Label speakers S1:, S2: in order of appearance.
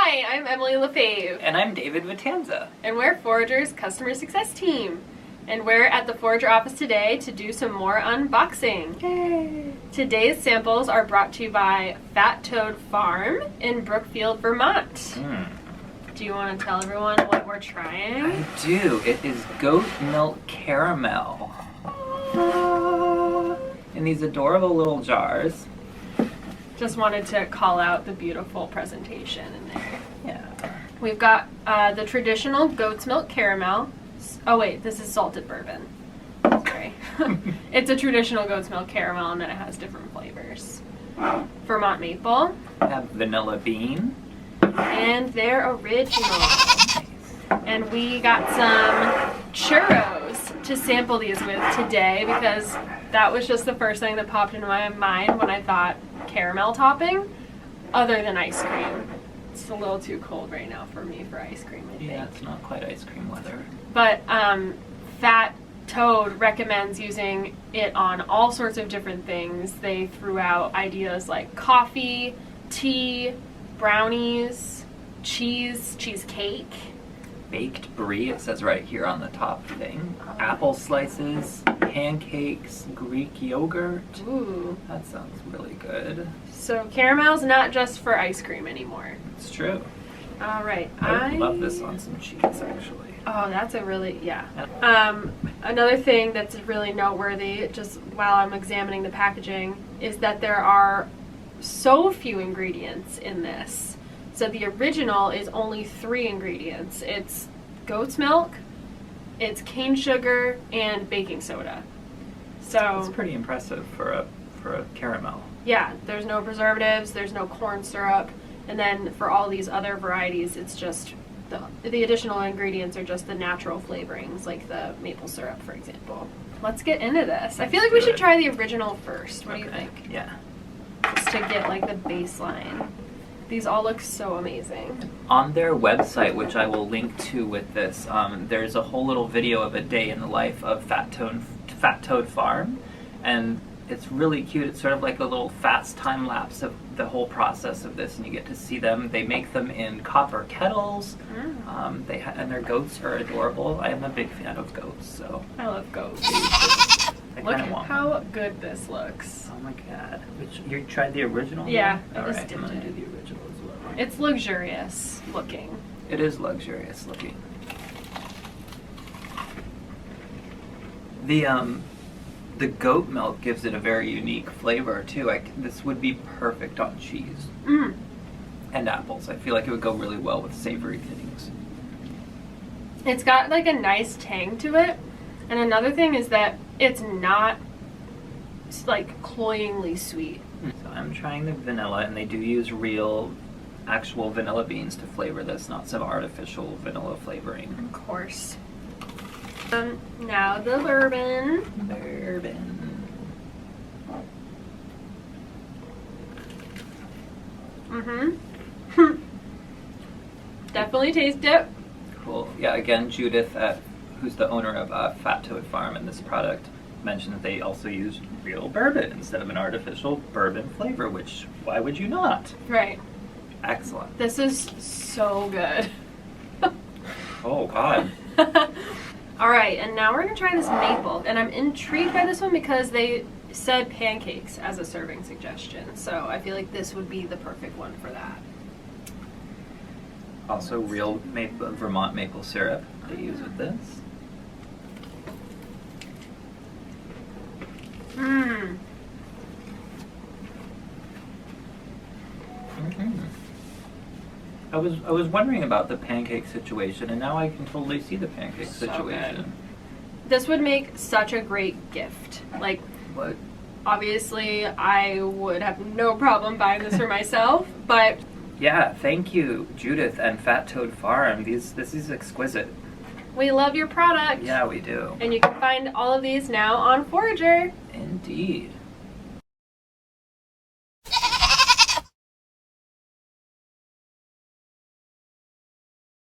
S1: Hi, I'm Emily LaFave.
S2: And I'm David Vitanza.
S1: And we're Forager's customer success team. And we're at the Forager office today to do some more unboxing.
S2: Yay!
S1: Today's samples are brought to you by Fat Toad Farm in Brookfield, Vermont. Do you want to tell everyone what we're trying?
S2: I do. It is goat milk caramel. In these adorable little jars.
S1: Just wanted to call out the beautiful presentation in there.
S2: Yeah.
S1: We've got the traditional goat's milk caramel. Oh wait, this is salted bourbon. Sorry. It's a traditional goat's milk caramel and then it has different flavors. Vermont maple.
S2: We have vanilla bean.
S1: And they're original. And we got some churros to sample these with today because that was just the first thing that popped into my mind when I thought caramel topping, other than ice cream. It's a little too cold right now for me for ice cream, I think.
S2: Yeah, it's not quite ice cream weather.
S1: But Fat Toad recommends using it on all sorts of different things. They threw out ideas like coffee, tea, brownies, cheesecake.
S2: Baked brie, it says right here on the top thing. Apple slices, pancakes, Greek yogurt.
S1: Ooh.
S2: That sounds really good.
S1: So caramel's not just for ice cream anymore.
S2: It's true.
S1: All right.
S2: I love this on some cheese, actually.
S1: Oh, that's a really, yeah. Another thing that's really noteworthy, just while I'm examining the packaging, is that there are so few ingredients in this. So the original is only 3 ingredients. It's goat's milk, it's cane sugar, and baking soda. So
S2: it's pretty impressive for a caramel.
S1: Yeah, there's no preservatives, there's no corn syrup, and then for all these other varieties, it's just the additional ingredients are just the natural flavorings, like the maple syrup, for example. Let's get into this. I feel like we should try the original first. What do you think?
S2: Yeah.
S1: Just to get like the baseline. These all look so amazing.
S2: On their website, which I will link to with this, there's a whole little video of a day in the life of Fat Toad Farm, and it's really cute. It's sort of like a little fast time lapse of the whole process of this, and you get to see them. They make them in copper kettles. And their goats are adorable. I am a big fan of goats, so
S1: I love goats.
S2: Look at
S1: how good this looks.
S2: Oh my god! You tried the original?
S1: Yeah,
S2: All
S1: I just
S2: right,
S1: dipped
S2: I'm gonna
S1: it.
S2: do the original as well.
S1: It's luxurious looking.
S2: It is luxurious looking. The goat milk gives it a very unique flavor too. This would be perfect on cheese and apples. I feel like it would go really well with savory things.
S1: It's got like a nice tang to it. And another thing is that it's not like cloyingly sweet.
S2: So I'm trying the vanilla, and they do use real, actual vanilla beans to flavor this, not some artificial vanilla flavoring.
S1: Of course. Now the bourbon. Definitely taste it.
S2: Cool. Yeah, again, Judith, who's the owner of Fat Toad Farm and this product, mentioned that they also use real bourbon instead of an artificial bourbon flavor, which, why would you not?
S1: Right.
S2: Excellent.
S1: This is so good.
S2: Oh, God.
S1: All right, and now we're going to try this maple. And I'm intrigued by this one because they said pancakes as a serving suggestion. So I feel like this would be the perfect one for that.
S2: Also, real Vermont maple syrup they use with this. I was wondering about the pancake situation, and now I can totally see the pancake situation.
S1: Good. This would make such a great gift. Like,
S2: What?
S1: obviously, I would have no problem buying this for myself, but
S2: Yeah, thank you, Judith and Fat Toad Farm. This is exquisite.
S1: we love your product.
S2: Yeah, we do.
S1: And you can find all of these now on Forager.
S2: Indeed.